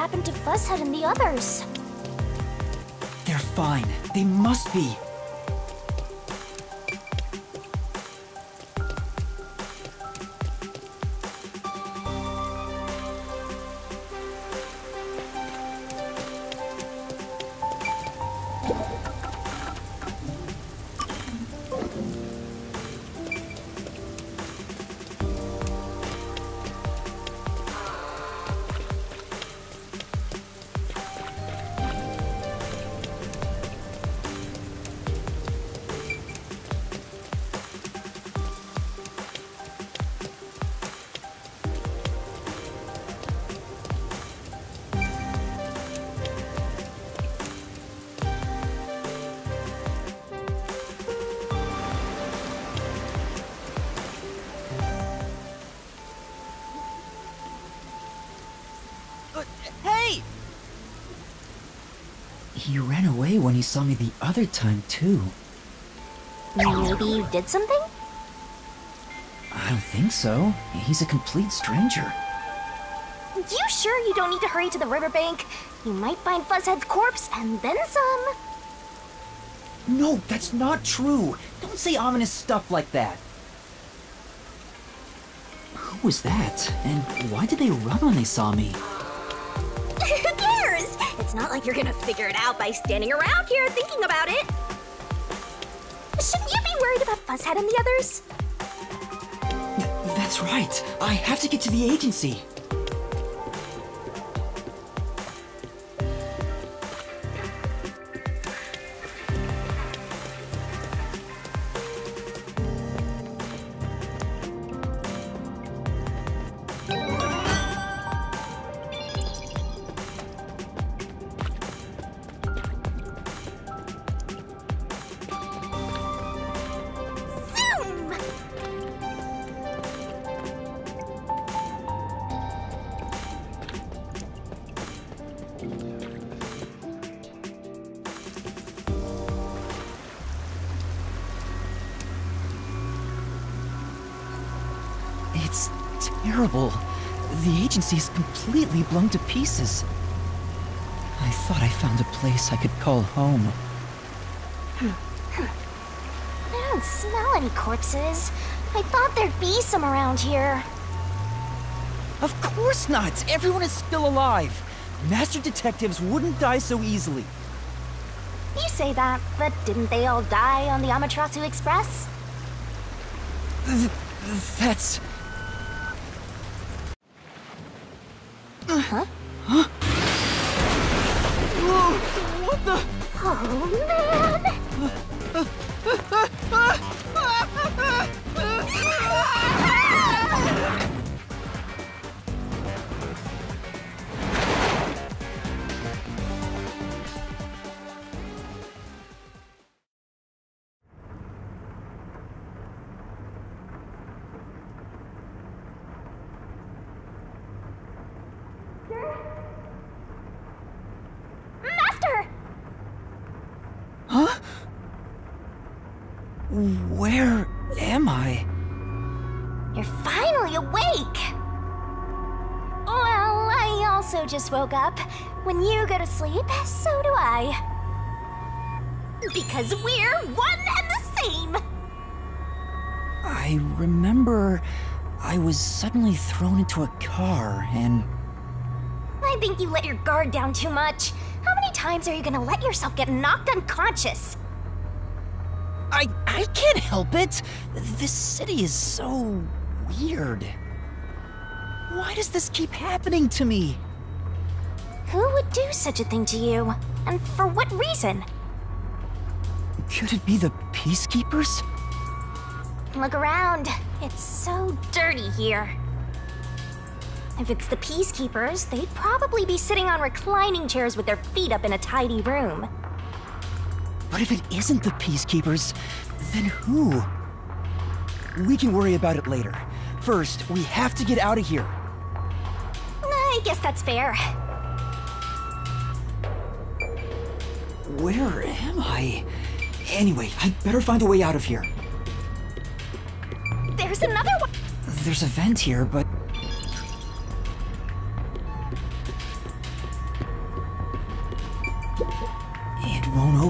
happened to Fuzzhead and the others? They're fine. They must be. Hey! He ran away when he saw me the other time, too. Maybe you did something? I don't think so. He's a complete stranger. You sure you don't need to hurry to the riverbank? You might find Fuzzhead's corpse and then some. No, that's not true. Don't say ominous stuff like that. Who was that? And why did they run when they saw me? Who cares? It's not like you're gonna figure it out by standing around here thinking about it. Shouldn't you be worried about Fuzzhead and the others? That's right. I have to get to the agency. It's terrible. The agency is completely blown to pieces. I thought I found a place I could call home. I don't smell any corpses. I thought there'd be some around here. Of course not! Everyone is still alive! Master detectives wouldn't die so easily. You say that, but didn't they all die on the Amaterasu Express? That's... Huh? Huh? Whoa! What the... Oh, man! Master! Huh? Where am I? You're finally awake! Well, I also just woke up. When you go to sleep, so do I. Because we're one and the same! I remember I was suddenly thrown into a car and... I think you let your guard down too much. How many times are you gonna let yourself get knocked unconscious? I can't help it! This city is so... weird. Why does this keep happening to me? Who would do such a thing to you? And for what reason? Could it be the Peacekeepers? Look around. It's so dirty here. If it's the Peacekeepers, they'd probably be sitting on reclining chairs with their feet up in a tidy room. But if it isn't the Peacekeepers, then who? We can worry about it later. First, we have to get out of here. I guess that's fair. Where am I? Anyway, I'd better find a way out of here. There's another one! There's a vent here, but...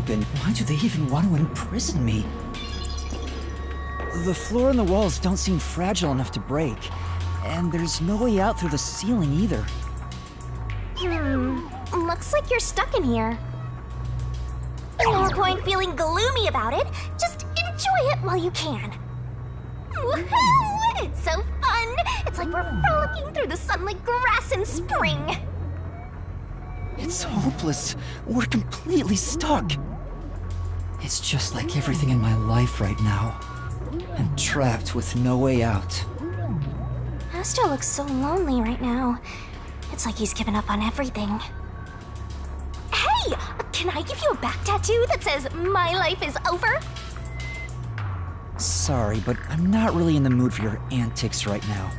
open, why do they even want to imprison me? The floor and the walls don't seem fragile enough to break, and there's no way out through the ceiling either. Looks like you're stuck in here. No point feeling gloomy about it. Just enjoy it while you can. Woohoo! It's so fun! It's like we're frolicking through the sun like grass in spring. It's hopeless. We're completely stuck. It's just like everything in my life right now. I'm trapped with no way out. Astro looks so lonely right now. It's like he's given up on everything. Hey! Can I give you a back tattoo that says, "My life is over"? Sorry, but I'm not really in the mood for your antics right now.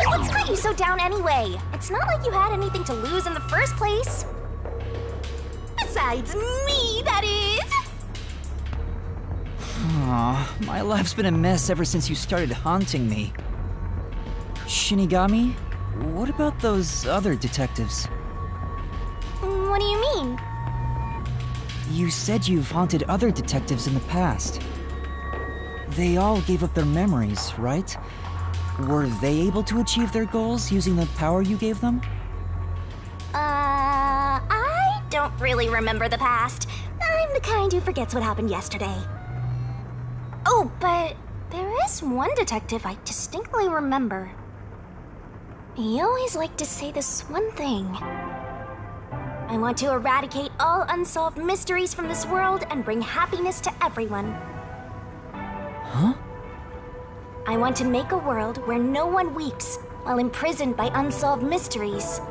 What's got you so down anyway? It's not like you had anything to lose in the first place. Besides me, that is! Aw, my life's been a mess ever since you started haunting me. Shinigami, what about those other detectives? What do you mean? You said you've haunted other detectives in the past. They all gave up their memories, right? Were they able to achieve their goals using the power you gave them? I don't really remember the past. I'm the kind who forgets what happened yesterday. Oh, but there is one detective I distinctly remember. He always liked to say this one thing. I want to eradicate all unsolved mysteries from this world and bring happiness to everyone. Huh? I want to make a world where no one weeps while imprisoned by unsolved mysteries.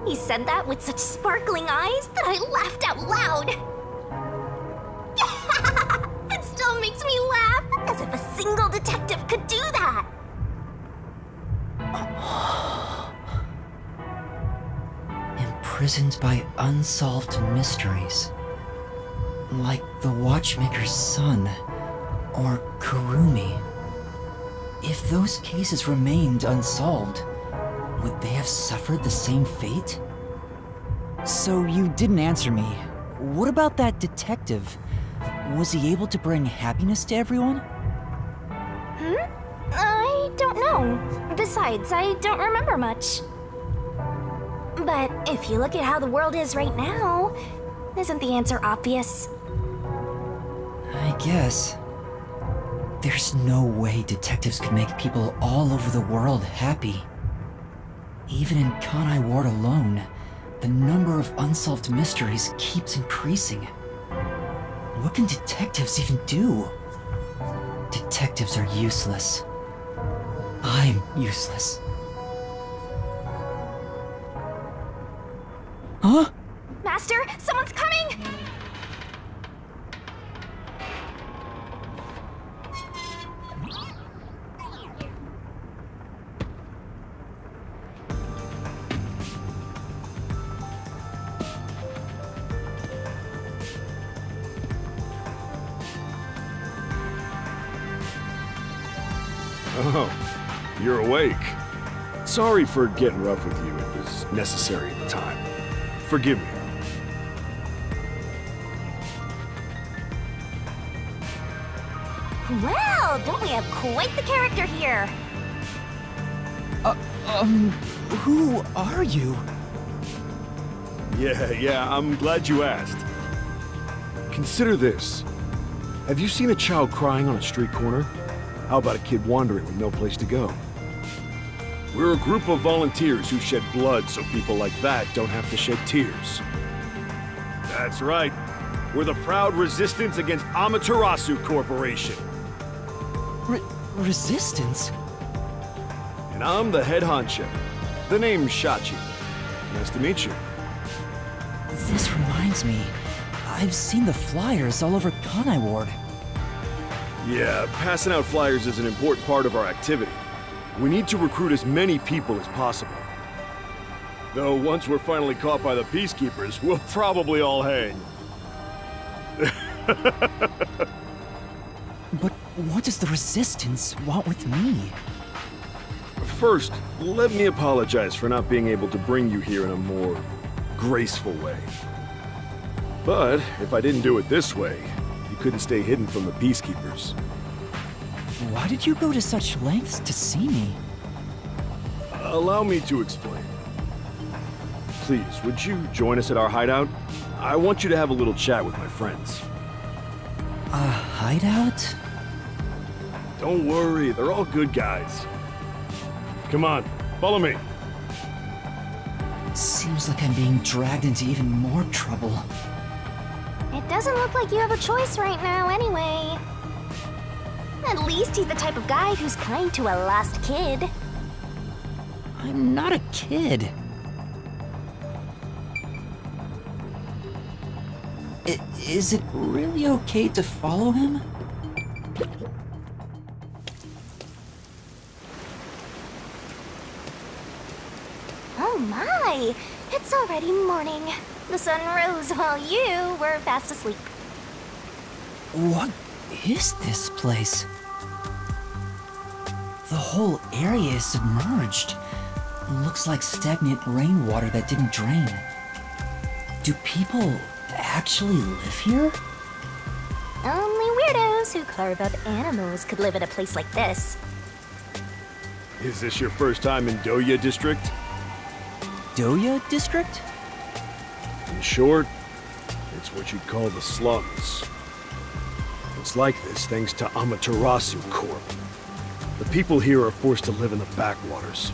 He said that with such sparkling eyes that I laughed out loud. It still makes me laugh, as if a single detective could do that. Imprisoned by unsolved mysteries. Like the Watchmaker's son, or Kurumi. If those cases remained unsolved, would they have suffered the same fate? So you didn't answer me. What about that detective? Was he able to bring happiness to everyone? I don't know. Besides, I don't remember much. But if you look at how the world is right now, isn't the answer obvious? I guess. There's no way detectives can make people all over the world happy. Even in Kanai Ward alone, the number of unsolved mysteries keeps increasing. What can detectives even do? Detectives are useless. I'm useless. Huh? Master, someone's coming! Oh, you're awake. Sorry for getting rough with you. It was necessary at the time. Forgive me. Well, don't we have quite the character here? Who are you? Yeah, I'm glad you asked. Consider this. Have you seen a child crying on a street corner? How about a kid wandering with no place to go? We're a group of volunteers who shed blood so people like that don't have to shed tears. That's right. We're the proud resistance against Amaterasu Corporation. Resistance? And I'm the head honcho. The name's Shachi. Nice to meet you. This reminds me. I've seen the flyers all over Kanai Ward. Yeah, passing out flyers is an important part of our activity. We need to recruit as many people as possible. Though once we're finally caught by the Peacekeepers, we'll probably all hang. But what does the Resistance want with me? First, let me apologize for not being able to bring you here in a more graceful way. But if I didn't do it this way, you couldn't stay hidden from the peacekeepers. Why did you go to such lengths to see me? Allow me to explain. Please, would you join us at our hideout? I want you to have a little chat with my friends. A hideout? Don't worry, they're all good guys. Come on, follow me. Seems like I'm being dragged into even more trouble. It doesn't look like you have a choice right now anyway. At least he's the type of guy who's kind to a lost kid. I'm not a kid. Is it really okay to follow him? Oh my! It's already morning. The sun rose while you were fast asleep. What is this place? The whole area is submerged. Looks like stagnant rainwater that didn't drain. Do people actually live here? Only weirdos who carve up animals could live in a place like this. Is this your first time in Doya District? Doya District? In short, it's what you'd call the slums. It's like this thanks to Amaterasu Corp. The people here are forced to live in the backwaters.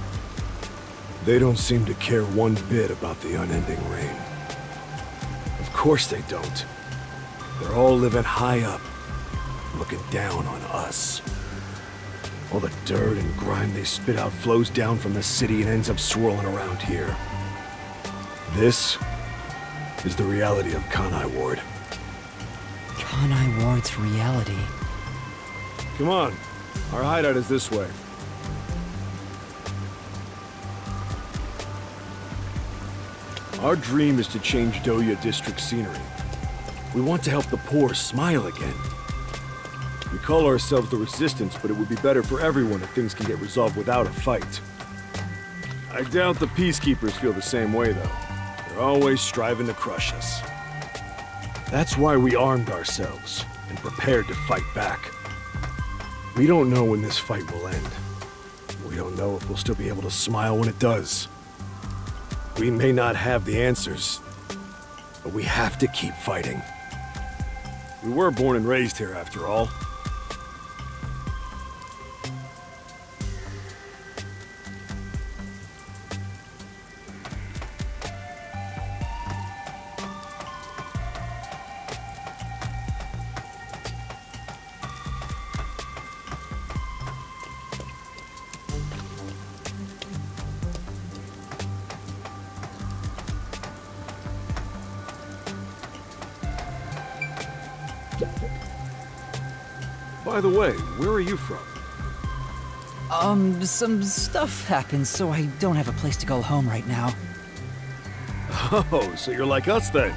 They don't seem to care one bit about the unending rain. Of course they don't. They're all living high up, looking down on us. All the dirt and grime they spit out flows down from the city and ends up swirling around here. This is the reality of Kanai Ward. Kanai Ward's reality. Come on, our hideout is this way. Our dream is to change Doya District scenery. We want to help the poor smile again. We call ourselves the Resistance, but it would be better for everyone if things can get resolved without a fight. I doubt the peacekeepers feel the same way, though. They're always striving to crush us. That's why we armed ourselves and prepared to fight back. We don't know when this fight will end. We don't know if we'll still be able to smile when it does. We may not have the answers, but we have to keep fighting. We were born and raised here, after all. By the way, where are you from? Some stuff happened, so I don't have a place to go home right now. Oh, so you're like us then?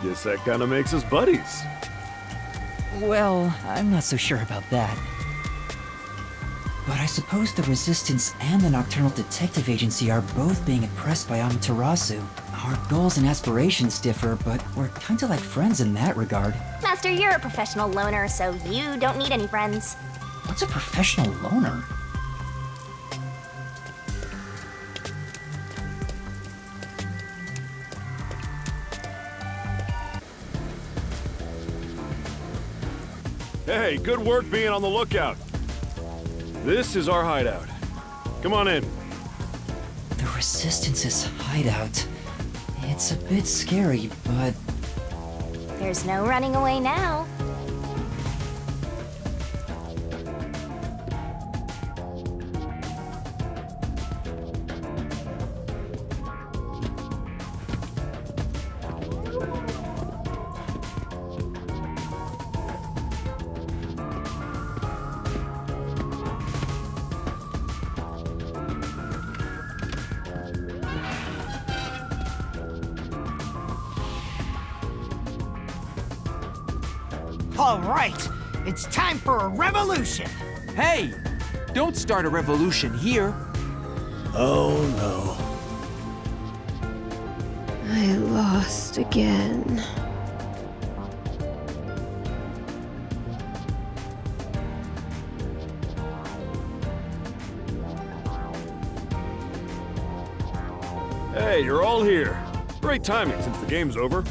Guess that kinda makes us buddies. Well, I'm not so sure about that. But I suppose the Resistance and the Nocturnal Detective Agency are both being oppressed by Amaterasu. Our goals and aspirations differ, but we're kinda like friends in that regard. Master, you're a professional loner, so you don't need any friends. What's a professional loner? Hey, good work being on the lookout. This is our hideout. Come on in. The Resistance's hideout. It's a bit scary, but... There's no running away now. All right, it's time for a revolution. Hey, don't start a revolution here. Oh no. I lost again. Hey, you're all here. Great timing since the game's over.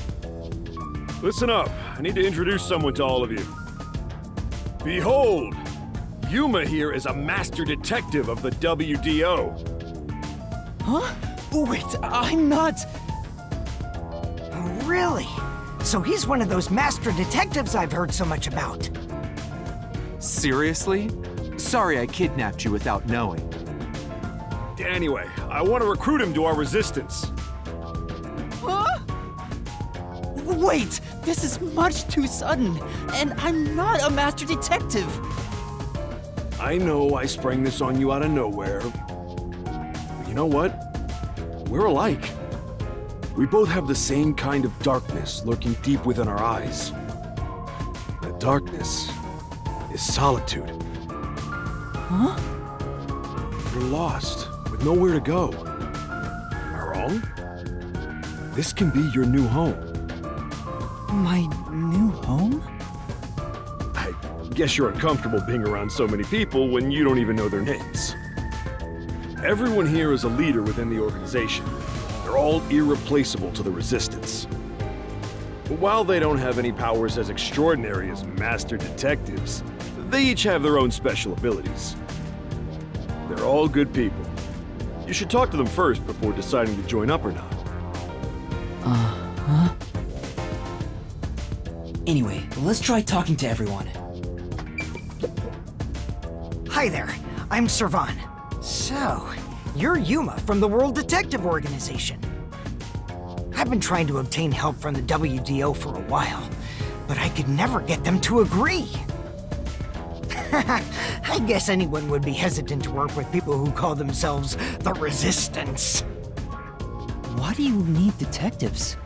Listen up, I need to introduce someone to all of you. Behold! Yuma here is a master detective of the WDO. Huh? Wait, I'm not... Really? So he's one of those master detectives I've heard so much about. Seriously? Sorry I kidnapped you without knowing. Anyway, I want to recruit him to our resistance. Huh? Wait, this is much too sudden, and I'm not a master detective. I know I sprang this on you out of nowhere. But you know what? We're alike. We both have the same kind of darkness lurking deep within our eyes. That darkness is solitude. Huh? You're lost, with nowhere to go. Am I wrong? This can be your new home. My new home? I guess you're uncomfortable being around so many people when you don't even know their names. Everyone here is a leader within the organization. They're all irreplaceable to the Resistance. But while they don't have any powers as extraordinary as master detectives, they each have their own special abilities. They're all good people. You should talk to them first before deciding to join up or not. Huh? Anyway, let's try talking to everyone. Hi there, I'm Servan. So, you're Yuma from the World Detective Organization. I've been trying to obtain help from the WDO for a while, but I could never get them to agree. I guess anyone would be hesitant to work with people who call themselves the Resistance. Why do you need detectives?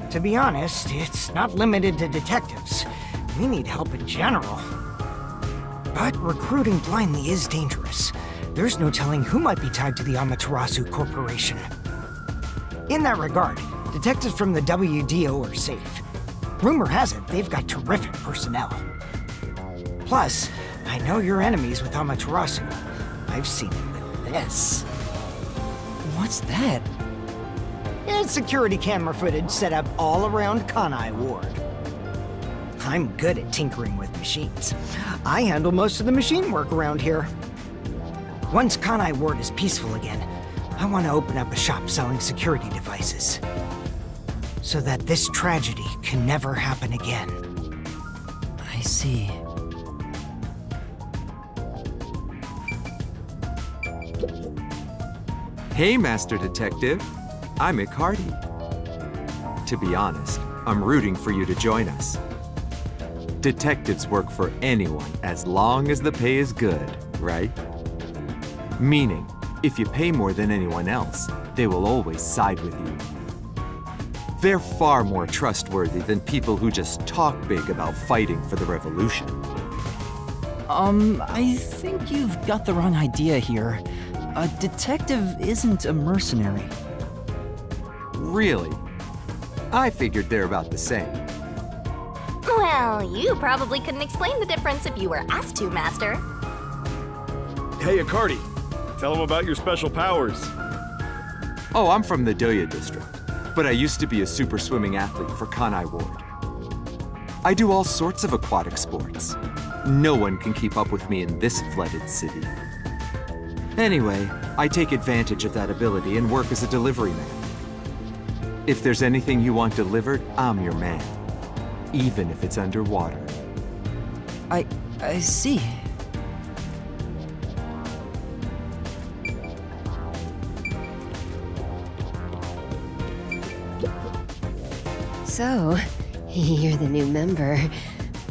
To be honest, it's not limited to detectives. We need help in general. But recruiting blindly is dangerous. There's no telling who might be tied to the Amaterasu Corporation. In that regard, detectives from the WDO are safe. Rumor has it they've got terrific personnel. Plus, I know your enemies with Amaterasu. I've seen them with this. What's that? It's security camera footage set up all around Kanai Ward. I'm good at tinkering with machines. I handle most of the machine work around here. Once Kanai Ward is peaceful again, I want to open up a shop selling security devices. So that this tragedy can never happen again. I see. Hey, Master Detective. I'm Icardi. To be honest, I'm rooting for you to join us. Detectives work for anyone as long as the pay is good, right? Meaning, if you pay more than anyone else, they will always side with you. They're far more trustworthy than people who just talk big about fighting for the revolution. I think you've got the wrong idea here. A detective isn't a mercenary. Really? I figured they're about the same. Well, you probably couldn't explain the difference if you were asked to, Master. Hey, Icardi, tell them about your special powers. Oh, I'm from the Doya district, but I used to be a super swimming athlete for Kanai Ward. I do all sorts of aquatic sports. No one can keep up with me in this flooded city. Anyway, I take advantage of that ability and work as a delivery man. If there's anything you want delivered, I'm your man. Even if it's underwater. I see. So, you're the new member.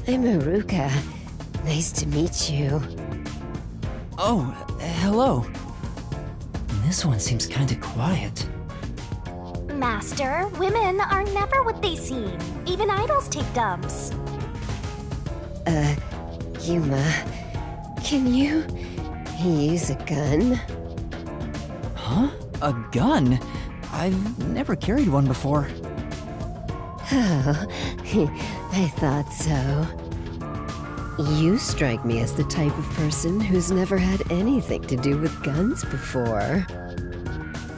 I'm Haruka. Nice to meet you. Oh, hello. This one seems kinda quiet. Master, women are never what they seem. Even idols take dumps. Yuma, can you use a gun? Huh? A gun? I've never carried one before. Oh, I thought so. You strike me as the type of person who's never had anything to do with guns before.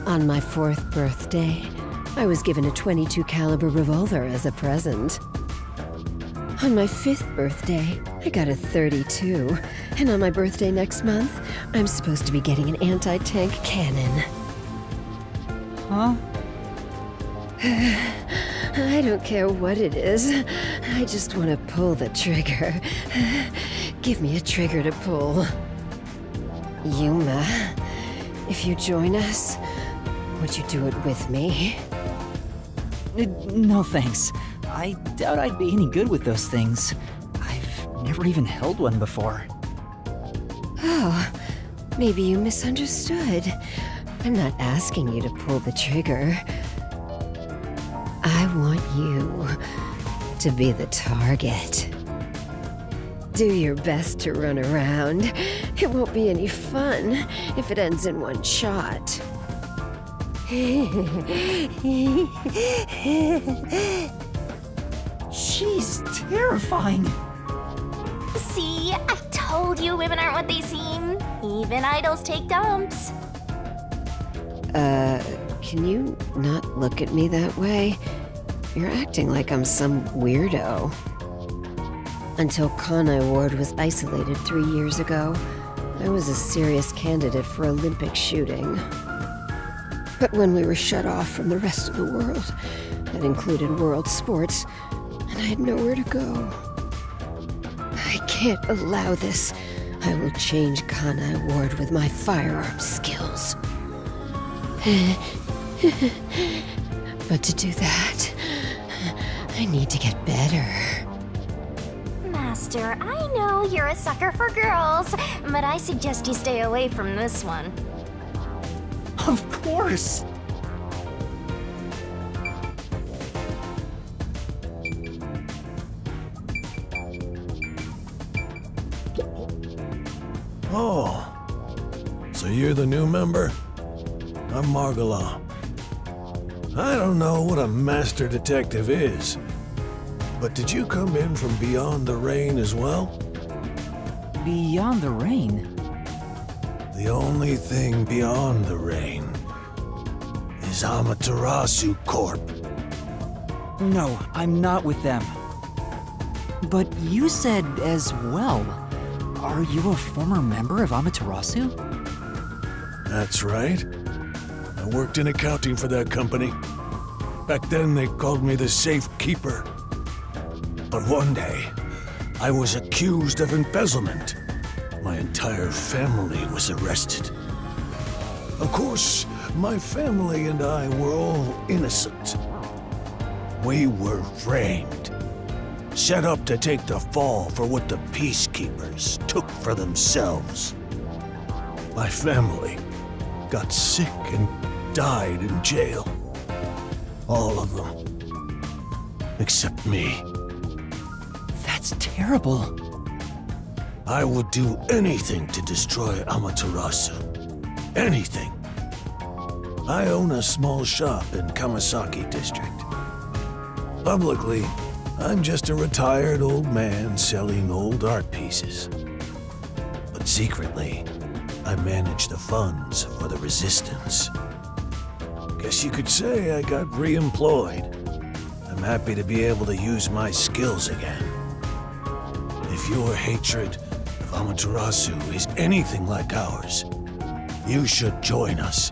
On my 4th birthday, I was given a .22 caliber revolver as a present. On my 5th birthday, I got a .32, and on my birthday next month, I'm supposed to be getting an anti-tank cannon. Huh? I don't care what it is. I just want to pull the trigger. Give me a trigger to pull. Yuma, if you join us, would you do it with me? No thanks. I doubt I'd be any good with those things. I've never even held one before. Oh, maybe you misunderstood. I'm not asking you to pull the trigger. I want you to be the target. Do your best to run around. It won't be any fun if it ends in one shot. She's terrifying. See, I told you women aren't what they seem. Even idols take dumps. Can you not look at me that way? You're acting like I'm some weirdo. Until Kanai Ward was isolated 3 years ago, I was a serious candidate for Olympic shooting. But when we were shut off from the rest of the world, that included world sports, and I had nowhere to go. I can't allow this. I will change Kanai Ward with my firearm skills. But to do that, I need to get better. Master, I know you're a sucker for girls, but I suggest you stay away from this one. Of course. Oh, so you're the new member? I'm Margala. I don't know what a master detective is, but did you come in from beyond the rain as well? Beyond the rain? The only thing beyond the rain is Amaterasu Corp. No, I'm not with them. But you said as well. Are you a former member of Amaterasu? That's right. I worked in accounting for that company. Back then they called me the Safe Keeper. But one day, I was accused of embezzlement. My entire family was arrested. Of course, my family and I were all innocent. We were framed, set up to take the fall for what the peacekeepers took for themselves. My family got sick and died in jail. All of them. Except me. That's terrible. I would do anything to destroy Amaterasu. Anything. I own a small shop in Kamasaki District. Publicly, I'm just a retired old man selling old art pieces. But secretly, I manage the funds for the Resistance. Guess you could say I got re-employed. I'm happy to be able to use my skills again. If your hatred of Amaterasu is anything like ours, you should join us.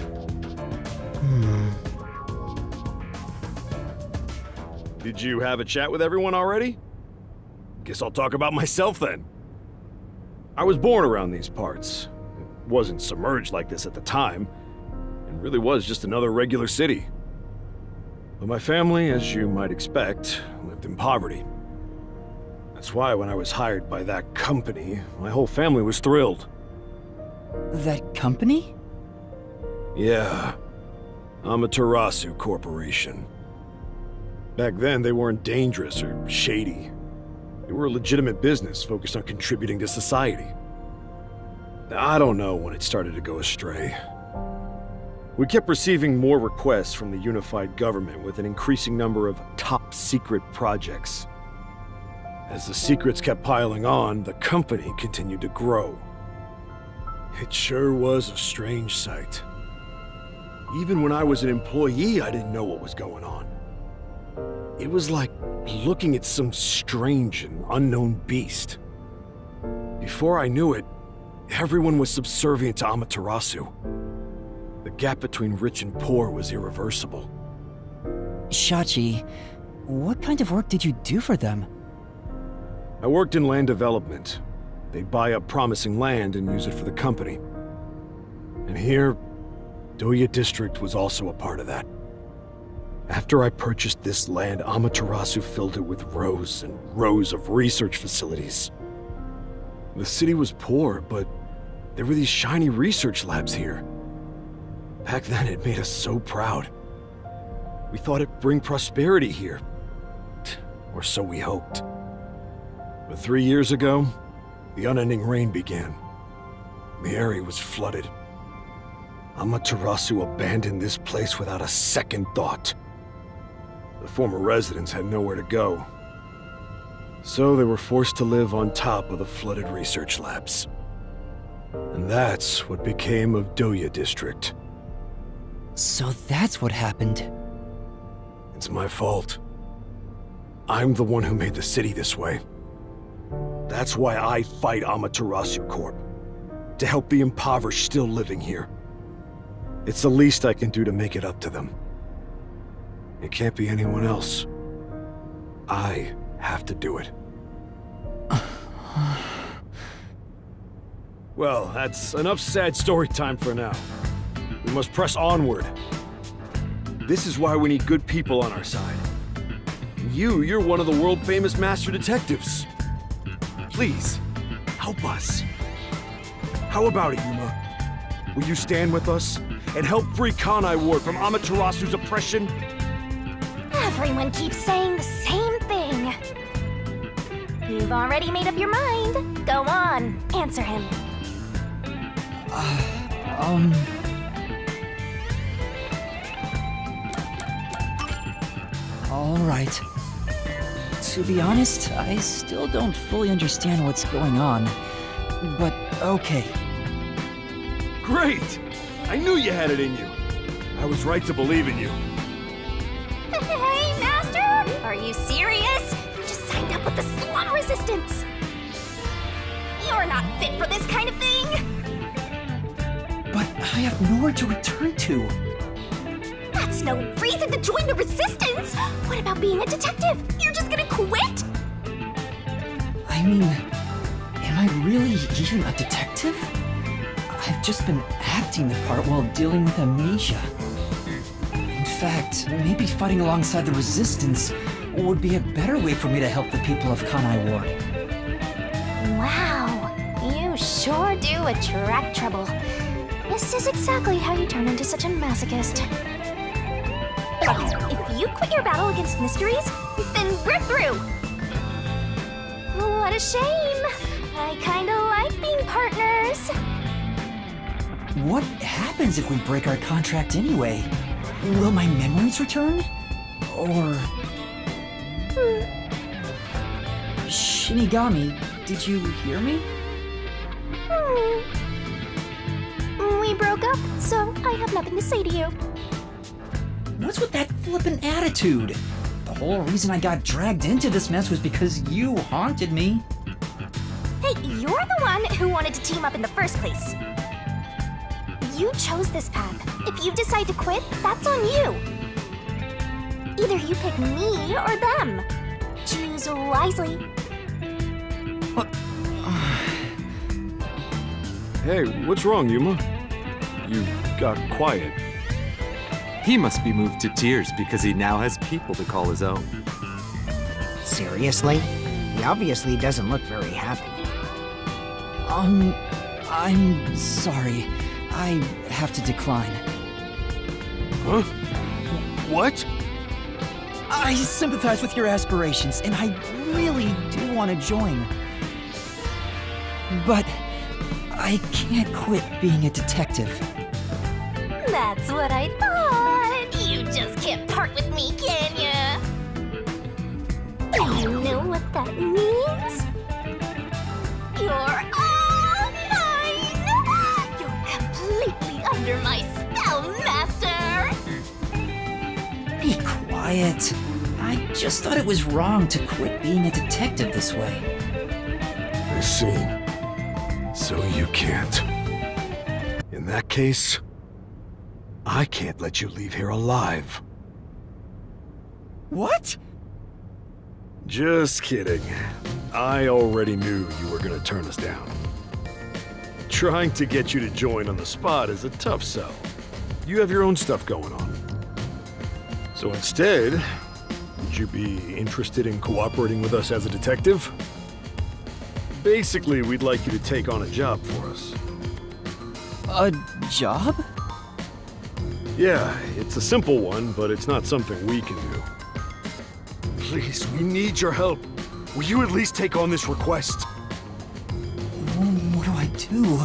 Did you have a chat with everyone already? Guess I'll talk about myself then. I was born around these parts. It wasn't submerged like this at the time. It really was just another regular city. But my family, as you might expect, lived in poverty. That's why when I was hired by that company, my whole family was thrilled. That company? Yeah. Amaterasu Corporation. Back then, they weren't dangerous or shady. They were a legitimate business focused on contributing to society. I don't know when it started to go astray. We kept receiving more requests from the unified government with an increasing number of top-secret projects. As the secrets kept piling on, the company continued to grow. It sure was a strange sight. Even when I was an employee, I didn't know what was going on. It was like looking at some strange and unknown beast. Before I knew it, everyone was subservient to Amaterasu. The gap between rich and poor was irreversible. Shachi, what kind of work did you do for them? I worked in land development. They'd buy up promising land and use it for the company. And here, Doya District was also a part of that. After I purchased this land, Amaterasu filled it with rows and rows of research facilities. The city was poor, but there were these shiny research labs here. Back then, it made us so proud. We thought it'd bring prosperity here. Or so we hoped. But 3 years ago, the unending rain began. The area was flooded. Amaterasu abandoned this place without a second thought. The former residents had nowhere to go. So they were forced to live on top of the flooded research labs. And that's what became of Doya District. So that's what happened. It's my fault. I'm the one who made the city this way. That's why I fight Amaterasu Corp. To help the impoverished still living here. It's the least I can do to make it up to them. It can't be anyone else. I have to do it. Well, that's enough sad story time for now. We must press onward. This is why we need good people on our side. You're one of the world-famous master detectives. Please, help us. How about it, Yuma? Will you stand with us and help free Kanai Ward from Amaterasu's oppression? Everyone keeps saying the same thing. You've already made up your mind. Go on, answer him. All right. To be honest, I still don't fully understand what's going on. But okay. Great! I knew you had it in you. I was right to believe in you. Hey, Master! Are you serious? You just signed up with the slum resistance. You're not fit for this kind of thing. But I have nowhere to return to. That's no reason to join the resistance. What about being a detective? You're just gonna quit? I mean, am I really even a detective? I've just been acting the part while dealing with amnesia. In fact, maybe fighting alongside the resistance would be a better way for me to help the people of Kanai Ward. Wow, you sure do attract trouble. This is exactly how you turn into such a masochist. If you quit your battle against mysteries, then we're through! What a shame. I kinda like being partners. What happens if we break our contract anyway? Will my memories return? Or... Shinigami, did you hear me? We broke up, so I have nothing to say to you. What's with that flippant attitude? The whole reason I got dragged into this mess was because you haunted me. Hey, you're the one who wanted to team up in the first place. You chose this path. If you decide to quit, that's on you. Either you pick me or them. Choose wisely. Hey, what's wrong, Yuma? You got quiet. He must be moved to tears because he now has people to call his own. Seriously? He obviously doesn't look very happy. I'm sorry. I have to decline. Huh? What? I sympathize with your aspirations, and I really do want to join. But I can't quit being a detective. That's what I thought. You just can't part with me, can ya? You know what that means? You're all mine! You're completely under my spell, Master! quiet. I just thought it was wrong to quit being a detective this way. I see. So you can't. In that case, I can't let you leave here alive. What? Just kidding. I already knew you were gonna turn us down. Trying to get you to join on the spot is a tough sell. You have your own stuff going on. So instead, would you be interested in cooperating with us as a detective? Basically, we'd like you to take on a job for us. A job? Yeah, it's a simple one, but it's not something we can do. Please, we need your help. Will you at least take on this request? What do I do?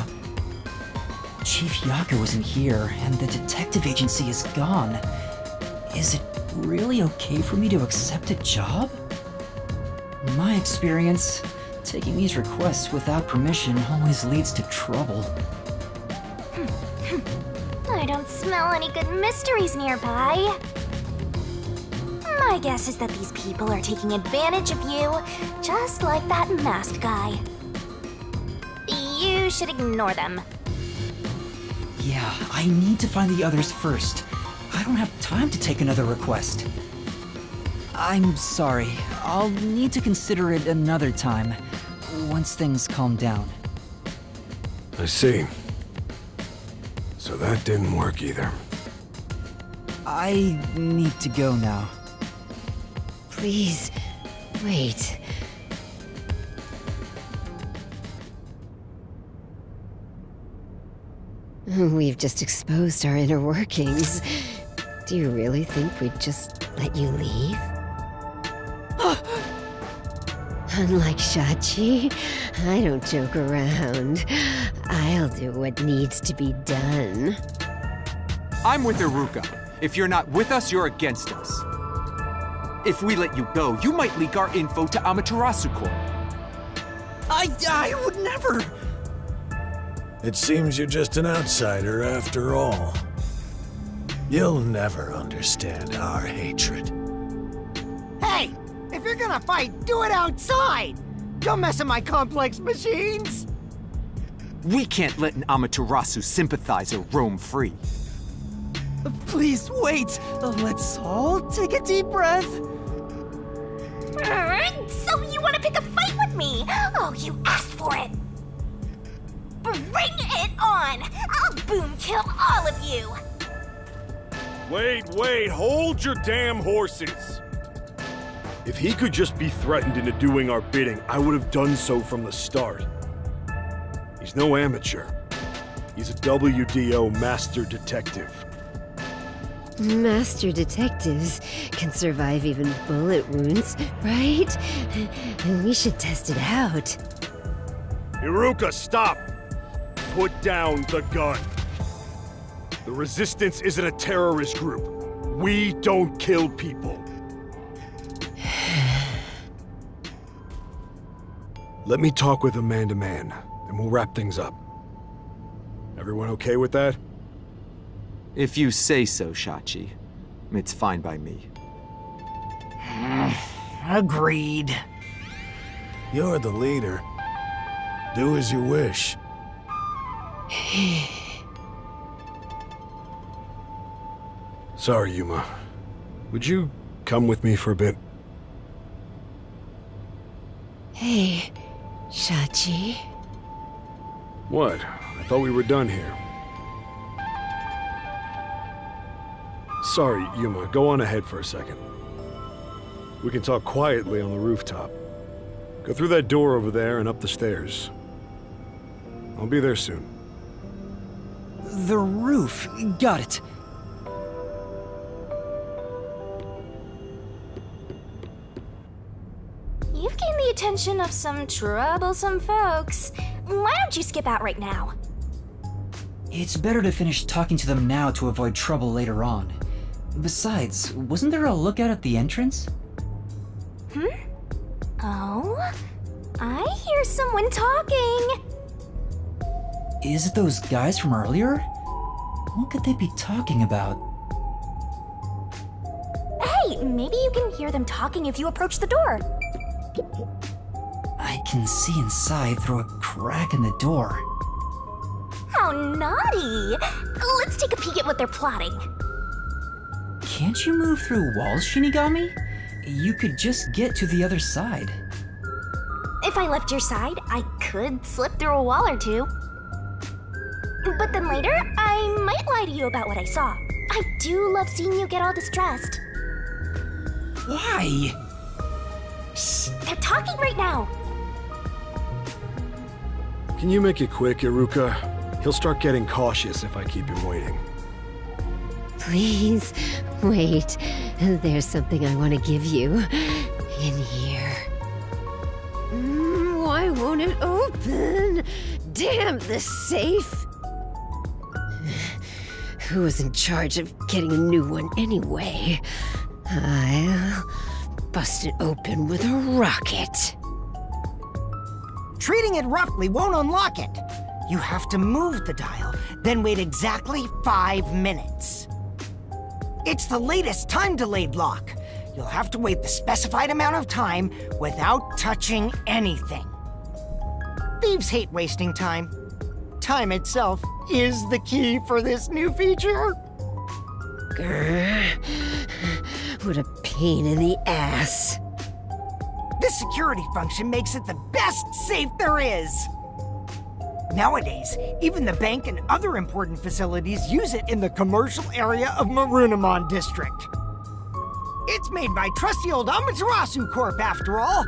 Chief Yaku isn't here, and the detective agency is gone. Is it really okay for me to accept a job? In my experience, taking these requests without permission always leads to trouble. I don't smell any good mysteries nearby. My guess is that these people are taking advantage of you, just like that masked guy. You should ignore them. Yeah, I need to find the others first. I don't have time to take another request. I'm sorry. I'll need to consider it another time, once things calm down. I see. So that didn't work either. I need to go now. Please, wait. We've just exposed our inner workings. Do you really think we'd just let you leave? Unlike Shachi, I don't joke around. I'll do what needs to be done. I'm with Iruka. If you're not with us, you're against us. If we let you go, you might leak our info to Amaterasu Corp. I would never! It seems you're just an outsider after all. You'll never understand our hatred. Hey! If you're gonna fight, do it outside! Don't mess with my complex machines! We can't let an Amaterasu sympathizer roam free. Please wait! Let's all take a deep breath. So you want to pick a fight with me? Oh, you asked for it. Bring it on! I'll boom kill all of you! Wait, hold your damn horses! If he could just be threatened into doing our bidding, I would have done so from the start. He's no amateur. He's a WDO master detective. Master detectives can survive even bullet wounds, right? We should test it out. Iruka, stop! Put down the gun. The Resistance isn't a terrorist group. We don't kill people. Let me talk with him man to man, and we'll wrap things up. Everyone okay with that? If you say so, Shachi. It's fine by me. Agreed. You're the leader. Do as you wish. Sorry, Yuma. Would you come with me for a bit? Hey, Shachi. What? I thought we were done here. Sorry, Yuma. Go on ahead for a second. We can talk quietly on the rooftop. Go through that door over there and up the stairs. I'll be there soon. The roof. Got it. You've gained the attention of some troublesome folks. Why don't you skip out right now? It's better to finish talking to them now to avoid trouble later on. Besides, wasn't there a lookout at the entrance? Oh? I hear someone talking. Is it those guys from earlier? What could they be talking about? Hey, Hey, maybe you can hear them talking if you approach the door. I can see inside through a crack in the door. How naughty! Let's take a peek at what they're plotting. Can't you move through walls, Shinigami? You could just get to the other side. If I left your side, I could slip through a wall or two. But then later, I might lie to you about what I saw. I do love seeing you get all distressed. Why? Shh, they're talking right now. Can you make it quick, Iruka? He'll start getting cautious if I keep him waiting. Please, wait. There's something I want to give you. In here. Why won't it open? Damn the safe! Who was in charge of getting a new one anyway? I'll bust it open with a rocket. Treating it roughly won't unlock it. You have to move the dial, then wait exactly 5 minutes. It's the latest time-delayed lock. You'll have to wait the specified amount of time without touching anything. Thieves hate wasting time. Time itself is the key for this new feature. Grr. What a pain in the ass. This security function makes it the best safe there is. Nowadays, even the bank and other important facilities use it in the commercial area of Marunimon District. It's made by trusty old Amaterasu Corp, after all.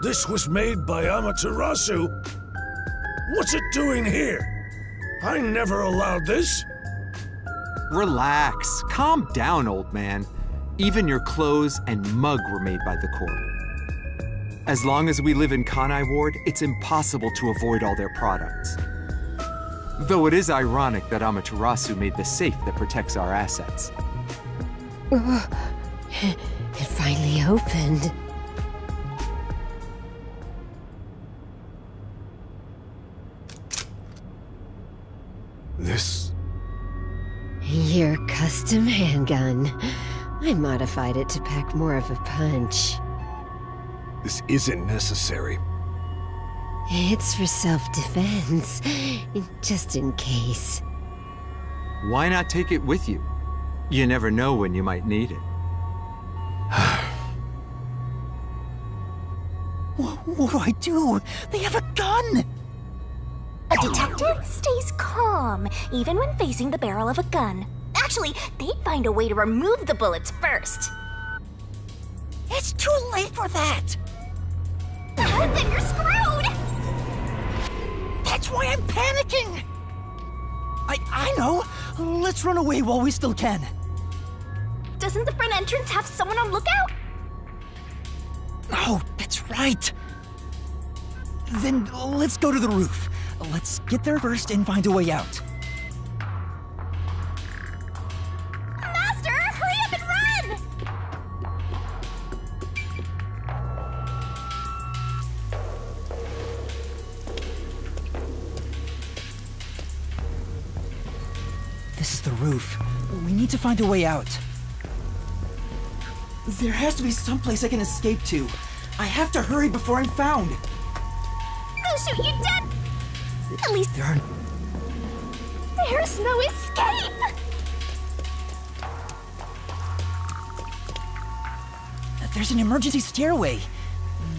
This was made by Amaterasu? What's it doing here? I never allowed this. Relax. Calm down, old man. Even your clothes and mug were made by the Corp. As long as we live in Kanai Ward, it's impossible to avoid all their products. Though it is ironic that Amaterasu made the safe that protects our assets. It finally opened. This... Your custom handgun. I modified it to pack more of a punch. this isn't necessary. It's for self-defense, just in case. Why not take it with you? You never know when you might need it. What do I do? They have a gun! A detective stays calm, even when facing the barrel of a gun. Actually, they'd find a way to remove the bullets first. It's too late for that! Then you're screwed! That's why I'm panicking! I know! Let's run away while we still can. Doesn't the front entrance have someone on lookout? Oh, that's right! Then let's go to the roof. Let's get there first and find a way out. Master, hurry up and run! This is the roof. We need to find a way out. There has to be some place I can escape to. I have to hurry before I'm found. They'll shoot you dead! At least there's no escape! There's an emergency stairway.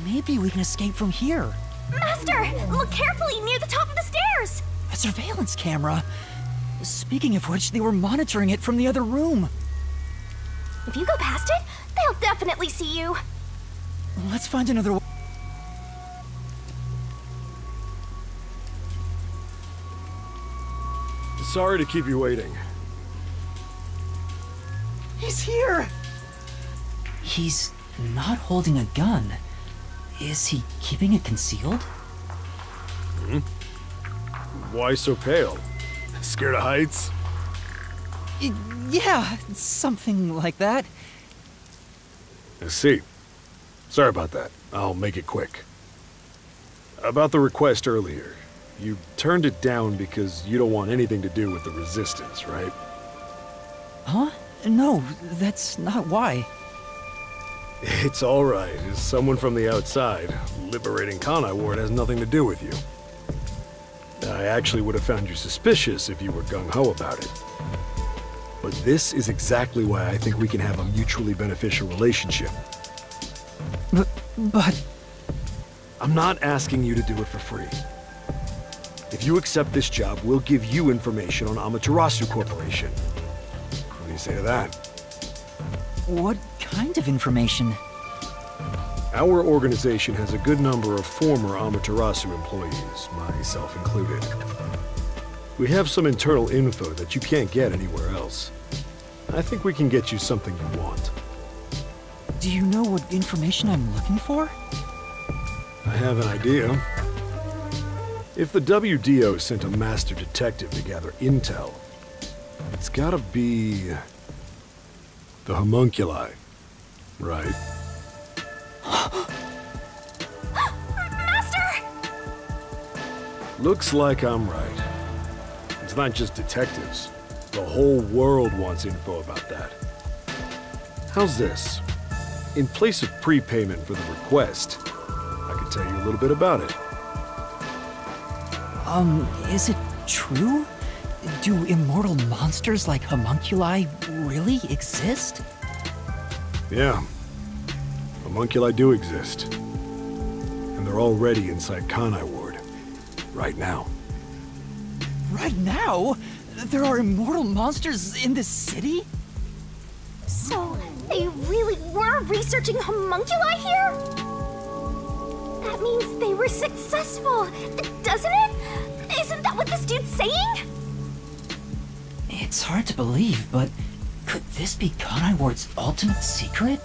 Maybe we can escape from here. Master, look carefully near the top of the stairs! A surveillance camera. Speaking of which, they were monitoring it from the other room. If you go past it, they'll definitely see you. Let's find another way. Sorry to keep you waiting. He's here! He's not holding a gun. Is he keeping it concealed? Why so pale? Scared of heights? Yeah, something like that. I see. Sorry about that. I'll make it quick. About the request earlier. You turned it down because you don't want anything to do with the Resistance, right? Huh? No, that's not why. It's all right. As someone from the outside, liberating Kanai Ward has nothing to do with you. I actually would have found you suspicious if you were gung-ho about it. But this is exactly why I think we can have a mutually beneficial relationship. But... I'm not asking you to do it for free. If you accept this job, we'll give you information on Amaterasu Corporation. What do you say to that? What kind of information? Our organization has a good number of former Amaterasu employees, myself included. We have some internal info that you can't get anywhere else. I think we can get you something you want. Do you know what information I'm looking for? I have an idea. If the WDO sent a master detective to gather intel, it's gotta be... the homunculi, right? Master! Looks like I'm right. It's not just detectives. The whole world wants info about that. How's this? In place of prepayment for the request, I can tell you a little bit about it. Is it true? Do immortal monsters like homunculi really exist? Yeah. Homunculi do exist. And they're already inside Kanai Ward. Right now. Right now? There are immortal monsters in this city? So, they really were researching homunculi here? That means they were successful, doesn't it? Isn't that what this dude's saying? It's hard to believe, but could this be Kanai Ward's ultimate secret?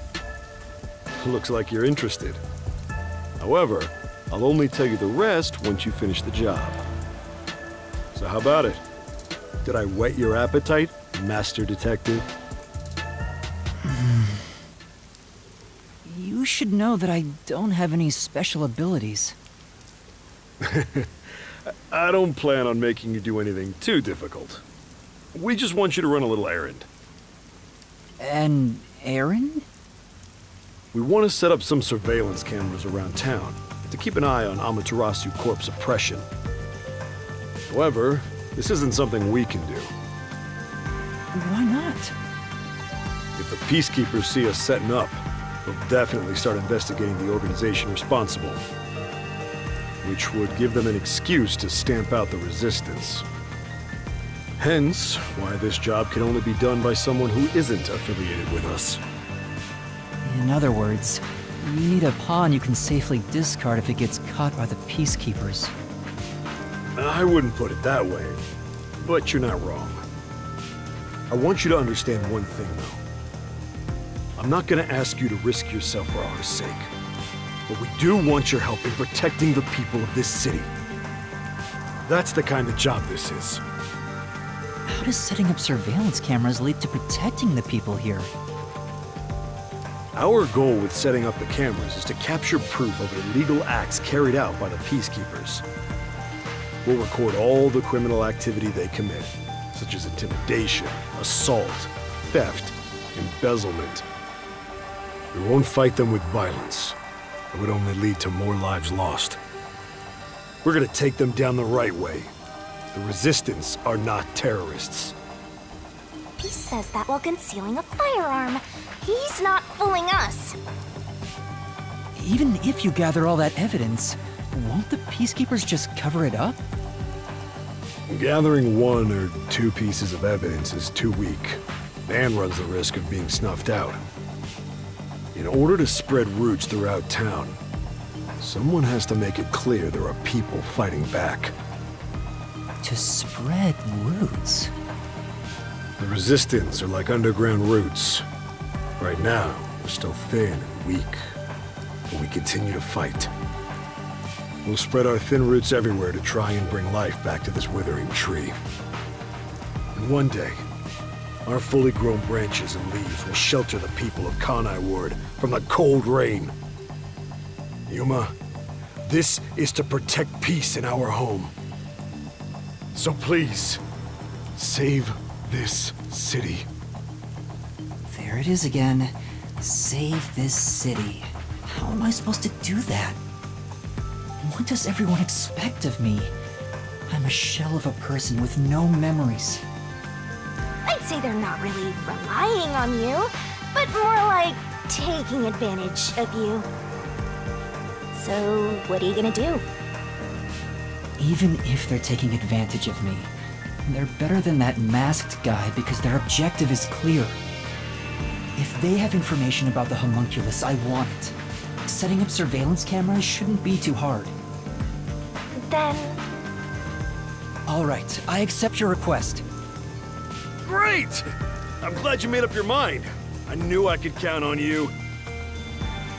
Looks like you're interested. However, I'll only tell you the rest once you finish the job. So how about it? Did I whet your appetite, Master Detective? You should know that I don't have any special abilities. I don't plan on making you do anything too difficult. We just want you to run a little errand. An errand? We want to set up some surveillance cameras around town to keep an eye on Amaterasu Corp's oppression. However, this isn't something we can do. Why not? If the Peacekeepers see us setting up, they'll definitely start investigating the organization responsible, which would give them an excuse to stamp out the resistance. Hence, why this job can only be done by someone who isn't affiliated with us. In other words, you need a pawn you can safely discard if it gets caught by the Peacekeepers. I wouldn't put it that way, but you're not wrong. I want you to understand one thing, though. I'm not gonna ask you to risk yourself for our sake, but we do want your help in protecting the people of this city. That's the kind of job this is. How does setting up surveillance cameras lead to protecting the people here? Our goal with setting up the cameras is to capture proof of illegal acts carried out by the Peacekeepers. We'll record all the criminal activity they commit, such as intimidation, assault, theft, embezzlement. We won't fight them with violence. It would only lead to more lives lost. We're gonna take them down the right way. The Resistance are not terrorists. He says that while concealing a firearm. He's not fooling us. Even if you gather all that evidence, won't the Peacekeepers just cover it up? Gathering 1 or 2 pieces of evidence is too weak, and runs the risk of being snuffed out. In order to spread roots throughout town, someone has to make it clear there are people fighting back. To spread roots? The Resistance are like underground roots. Right now, we're still thin and weak, but we continue to fight. We'll spread our thin roots everywhere to try and bring life back to this withering tree. And one day, our fully grown branches and leaves will shelter the people of Kanai Ward from the cold rain. Yuma, this is to protect peace in our home. So please, save this city. Here it is again. Save this city. How am I supposed to do that? What does everyone expect of me? I'm a shell of a person with no memories. I'd say they're not really relying on you, but more like taking advantage of you. So, what are you gonna do? Even if they're taking advantage of me, they're better than that masked guy because their objective is clear. If they have information about the homunculus, I want it. Setting up surveillance cameras shouldn't be too hard. Then... Alright, I accept your request. Great! I'm glad you made up your mind. I knew I could count on you.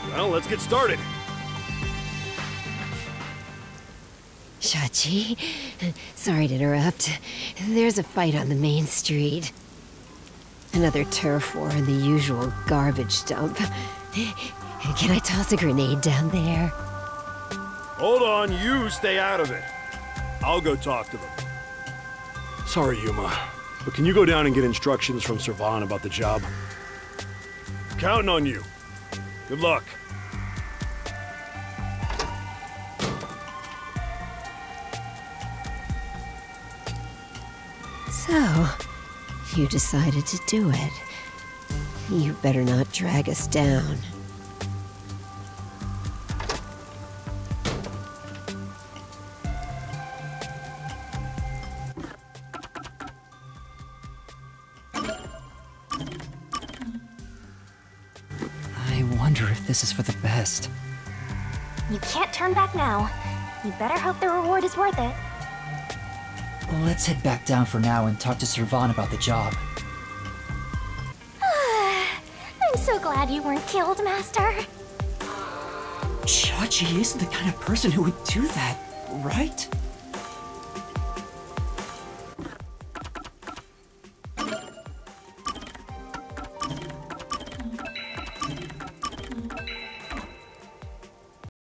Well, let's get started. Shachi, sorry to interrupt. There's a fight on the main street. Another turf war in the usual garbage dump. Can I toss a grenade down there? Hold on, you stay out of it. I'll go talk to them. Sorry, Yuma, but can you go down and get instructions from Servan about the job? Counting on you. Good luck. So, you decided to do it. You better not drag us down. I wonder if this is for the best. You can't turn back now. You better hope the reward is worth it. Let's head back down for now and talk to Servan about the job. I'm so glad you weren't killed, Master. Chachi isn't the kind of person who would do that, right?